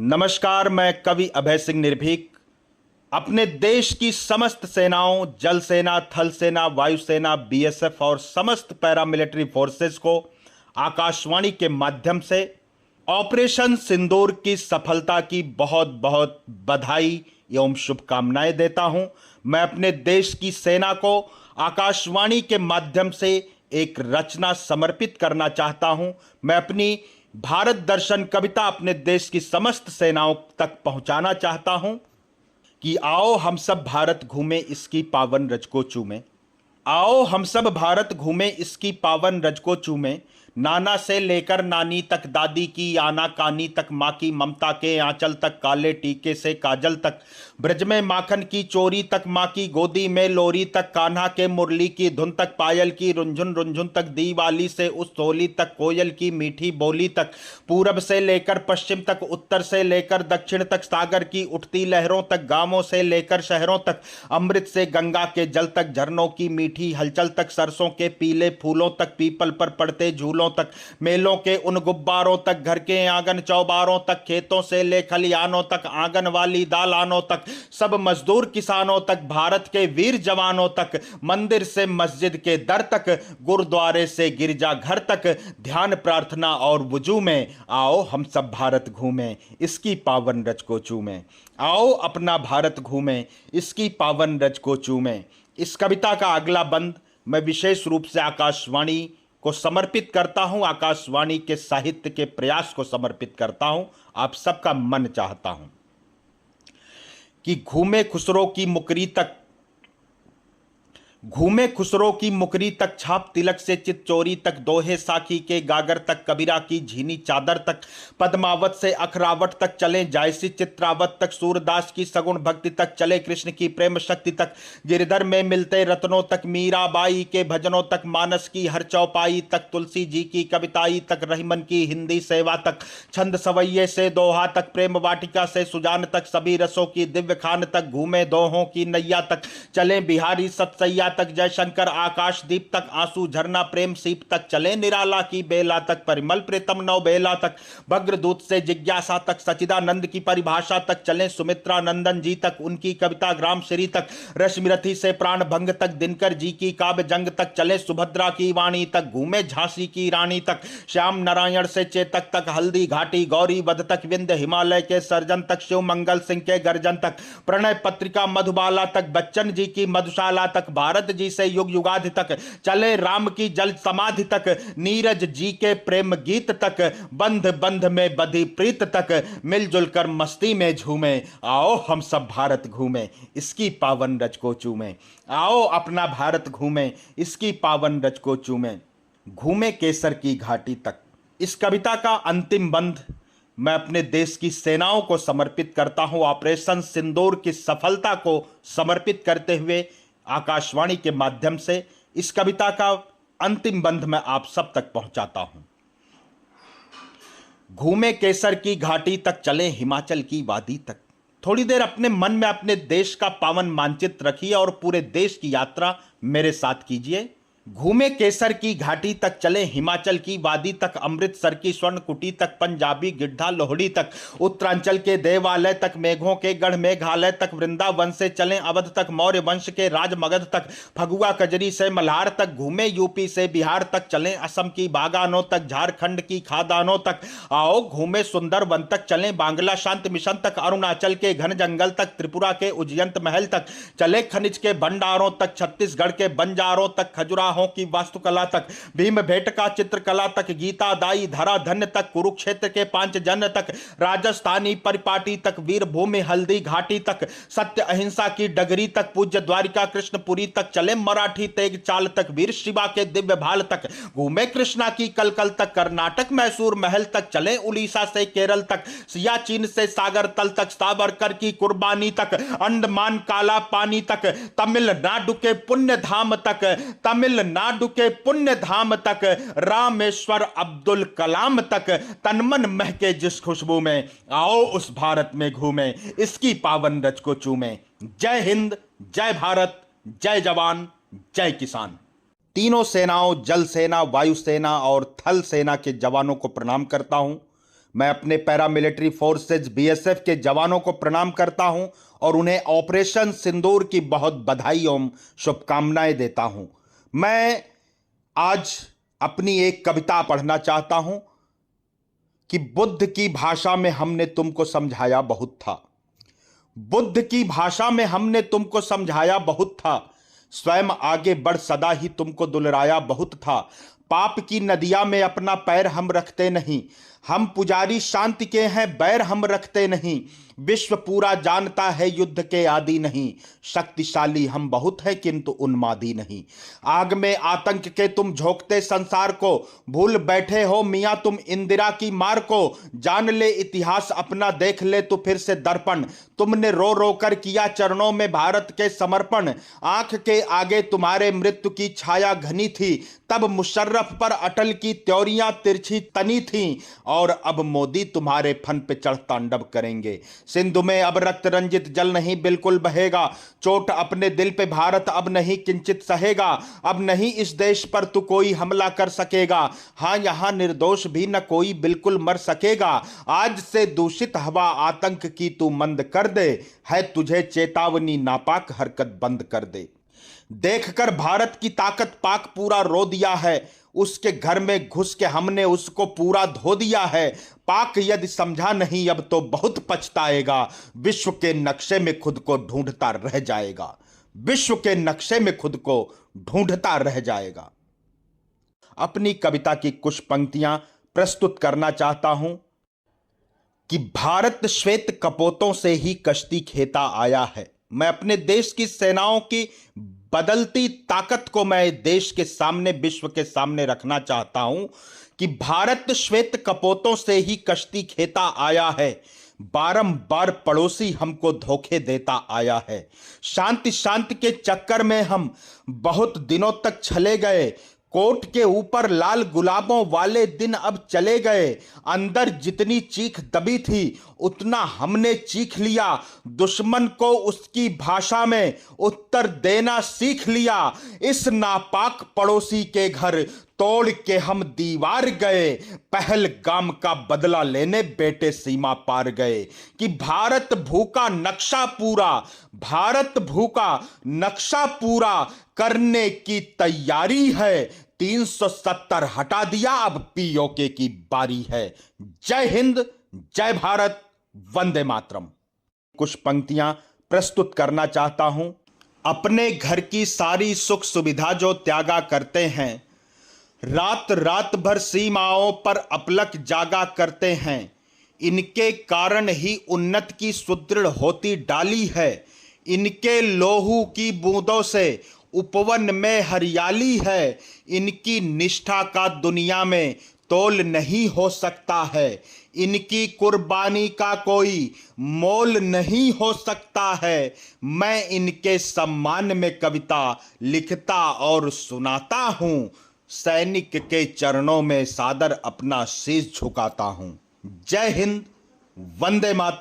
नमस्कार, मैं कवि अभय सिंह निर्भीक अपने देश की समस्त सेनाओं, जल सेना, थल सेना, वायु सेना, बीएसएफ और समस्त पैरामिलिट्री फोर्सेस को आकाशवाणी के माध्यम से ऑपरेशन सिंदूर की सफलता की बहुत बहुत बधाई एवं शुभकामनाएं देता हूं। मैं अपने देश की सेना को आकाशवाणी के माध्यम से एक रचना समर्पित करना चाहता हूं। मैं अपनी भारत दर्शन कविता अपने देश की समस्त सेनाओं तक पहुंचाना चाहता हूं कि आओ हम सब भारत घूमें इसकी पावन रज को चूमें। आओ हम सब भारत घूमें इसकी पावन रज को चूमें। नाना से लेकर नानी तक, दादी की आना कानी तक, माँ की ममता के आंचल तक, काले टीके से काजल तक, ब्रज में माखन की चोरी तक, माँ की गोदी में लोरी तक, कान्हा के मुरली की धुन तक, पायल की रुंझुन रुंझुन तक, दीवाली से उस होली तक, कोयल की मीठी बोली तक, पूरब से लेकर पश्चिम तक, उत्तर से लेकर दक्षिण तक, सागर की उठती लहरों तक, गांवों से लेकर शहरों तक, अमृत से गंगा के जल तक, झरनों की मीठी हलचल तक, सरसों के पीले फूलों तक, पीपल पर पड़ते झूलों तक, मेलों के उन गुब्बारों तक, घर के आंगन चौबारों तक, खेतों से ले खलियानों तक, आंगन वाली दालानों तक, सब मजदूर किसानों तक, भारत के वीर जवानों तक, मंदिर से मस्जिद के दर तक, गुरुद्वारे से गिरजा घर तक, ध्यान प्रार्थना और वुजू में आओ हम सब भारत घूमें इसकी पावन रज को चूमें। आओ अपना भारत घूमें इसकी पावन रज को चूमें। इस कविता का अगला बंद मैं विशेष रूप से आकाशवाणी को समर्पित करता हूं, आकाशवाणी के साहित्य के प्रयास को समर्पित करता हूं। आप सबका मन चाहता हूं कि घूमे खुसरो की मुकरी तक, घूमे खुसरो की मुकरी तक, छाप तिलक से चित चोरी तक, दोहे साखी के गागर तक, कबीरा की झीनी चादर तक, पद्मावत से अखरावट तक चले, जायसी चित्रावत तक, सूरदास की सगुण भक्ति तक चले, कृष्ण की प्रेम शक्ति तक, गिरधर में मिलते रत्नों तक, मीराबाई के भजनों तक, मानस की हर चौपाई तक, तुलसी जी की कविताई तक, रहीमन की हिंदी सेवा तक, छंद सवैये से दोहा तक, प्रेम वाटिका से सुजान तक, सभी रसों की दिव्य खान तक, घूमे दोहों की नैया तक, चले बिहारी सतसैया तक, जयशंकर आकाशदीप तक, आंसू झरना प्रेम सीप तक, चले निराला की बेला तक, परिमल प्रीतम नौ बेला तक, भग्रदूत से जिज्ञासा तक, सचिदानंद की परिभाषा तक, चले सुमित्रा नंदन जी तक, उनकी कविता ग्राम श्री तक, रश्मिरथी से प्राण भंग तक, दिनकर जी की काव्य जंग तक, चले सुभद्रा की वाणी तक, घूमे झांसी की रानी तक, श्याम नारायण से चेतक तक, हल्दी घाटी गौरी वध तक, विंध्य हिमालय के सर्जन तक, शिव मंगल सिंह के गर्जन तक, प्रणय पत्रिका मधुबाला तक, बच्चन जी की मधुशाला तक, भारत जी से युग युगाधि तक, चले राम की जल समाधि तक, नीरज जी के प्रेम गीत तक, बंध बंध में बधी प्रीत तक, मिलजुल कर मस्ती में झूमे। आओ हम सब भारत घूमें इसकी पावन रज को चूमें। आओ अपना भारत घूमें इसकी पावन रज को चूमें। घूमे केसर की घाटी तक। इस कविता का अंतिम बंद मैं अपने देश की सेनाओं को समर्पित करता हूं। ऑपरेशन सिंदूर की सफलता को समर्पित करते हुए आकाशवाणी के माध्यम से इस कविता का अंतिम बंध मैं आप सब तक पहुंचाता हूं। घूमे केसर की घाटी तक, चले हिमाचल की वादी तक। थोड़ी देर अपने मन में अपने देश का पावन मानचित्र रखिए और पूरे देश की यात्रा मेरे साथ कीजिए। घूमे केसर की घाटी तक, चले हिमाचल की वादी तक, अमृतसर की स्वर्ण कुटी तक, पंजाबी गिड्ढा लोहड़ी तक, उत्तरांचल के देवालय तक, मेघों के गढ़ मेघालय तक, वृंदावन से चले अवध तक, मौर्य वंश के राज मगध तक, फगुआ कजरी से मल्हार तक, घूमे यूपी से बिहार तक, चले असम की बागानों तक, झारखंड की खादानों तक। आओ घूमे सुंदरवन तक, चले बांग्ला शांत मिशन तक, अरुणाचल के घन जंगल तक, त्रिपुरा के उज्जैंत महल तक, चले खनिज के भंडारों तक, छत्तीसगढ़ के बंजारों तक, खजुराहो की वास्तुकला तक, भीम भेटका चित्रकला तक, गीता दाई धरा धन्य तक, कुरुक्षेत्र के पांचजन्य तक, राजस्थानी परिपाटी तक, वीरभूमि हल्दी घाटी तक, सत्य अहिंसा की डगरी तक, पूज्य द्वारिका कृष्णपुरी तक, चले मराठी तेग चाल तक, वीर शिवा के दिव्य भाल तक, घूमे कृष्णा की कलकल तक, कर्नाटक मैसूर महल तक, चले उड़ीसा से केरल तक, सियाचिन से सागर तल तक, सावरकर की कुर्बानी तक, अंडमान काला पानी तक, तमिलनाडु के पुण्य धाम तक, तमिलनाडु के पुण्य धाम तक, रामेश्वर अब्दुल कलाम तक, तनमन महके जिस खुशबू में, आओ उस भारत में घूमें इसकी पावन रज को चूमें। जय हिंद, जय भारत, जय जवान, जय किसान। तीनों सेनाओं, जल सेना, वायु सेना और थल सेना के जवानों को प्रणाम करता हूं। मैं अपने पैरामिलिट्री फोर्सेज बीएसएफ के जवानों को प्रणाम करता हूं और उन्हें ऑपरेशन सिंदूर की बहुत बधाई एवं शुभकामनाएं देता हूं। मैं आज अपनी एक कविता पढ़ना चाहता हूं कि बुद्ध की भाषा में हमने तुमको समझाया बहुत था। बुद्ध की भाषा में हमने तुमको समझाया बहुत था, स्वयं आगे बढ़ सदा ही तुमको दुलराया बहुत था। पाप की नदिया में अपना पैर हम रखते नहीं, हम पुजारी शांति के हैं, बैर हम रखते नहीं। विश्व पूरा जानता है युद्ध के आदि नहीं, शक्तिशाली हम बहुत है किंतु उन्मादी नहीं। आग में आतंक के तुम झोंकते संसार को, भूल बैठे हो मियां तुम इंदिरा की मार को। जान ले इतिहास अपना, देख ले तू फिर से दर्पण, तुमने रो रो कर किया चरणों में भारत के समर्पण। आंख के आगे तुम्हारे मृत्यु की छाया घनी थी, तब मुशर्रफ पर अटल की त्योरियां तिरछी तनी थीं, और अब मोदी तुम्हारे फन पे चढ़ तांडव करेंगे। सिंधु में अब रक्त रंजित जल नहीं बिल्कुल बहेगा, चोट अपने दिल पे भारत अब नहीं किंचित सहेगा। अब नहीं इस देश पर तू कोई हमला कर सकेगा, हां यहां निर्दोष भी न कोई बिल्कुल मर सकेगा। आज से दूषित हवा आतंक की तू मंद कर दे, है तुझे चेतावनी नापाक हरकत बंद कर दे। देखकर भारत की ताकत पाक पूरा रो दिया है, उसके घर में घुस के हमने उसको पूरा धो दिया है। पाक यदि समझा नहीं अब तो बहुत पछताएगा, विश्व के नक्शे में खुद को ढूंढता रह जाएगा। विश्व के नक्शे में खुद को ढूंढता रह जाएगा। अपनी कविता की कुछ पंक्तियां प्रस्तुत करना चाहता हूं कि भारत श्वेत कपोतों से ही कश्ती खेता आया है। मैं अपने देश की सेनाओं की बदलती ताकत को मैं देश के सामने, विश्व के सामने रखना चाहता हूं कि भारत श्वेत कपोतों से ही कश्ती खेता आया है, बारंबार पड़ोसी हमको धोखे देता आया है। शांति शांति के चक्कर में हम बहुत दिनों तक चले गए, कोट के ऊपर लाल गुलाबों वाले दिन अब चले गए। अंदर जितनी चीख दबी थी उतना हमने चीख लिया, दुश्मन को उसकी भाषा में उत्तर देना सीख लिया। इस नापाक पड़ोसी के घर तोड़ के हम दीवार गए, पहलगाम का बदला लेने बेटे सीमा पार गए। कि भारत भूखा नक्शा पूरा, भारत भूखा नक्शा पूरा करने की तैयारी है। 370 हटा दिया, अब पीओके की बारी है। जय हिंद, जय भारत, वंदे मातरम। कुछ पंक्तियां प्रस्तुत करना चाहता हूं। अपने घर की सारी सुख सुविधा जो त्यागा करते हैं, रात रात भर सीमाओं पर अपलक जागा करते हैं, इनके कारण ही उन्नत की सुदृढ़ होती डाली है। इनके लोहू की बूंदों से उपवन में हरियाली है, इनकी निष्ठा का दुनिया में तोल नहीं हो सकता है। इनकी कुर्बानी का कोई मोल नहीं हो सकता है। मैं इनके सम्मान में कविता लिखता और सुनाता हूं, सैनिक के चरणों में सादर अपना शीश झुकाता हूं। जय हिंद, वंदे मातरम।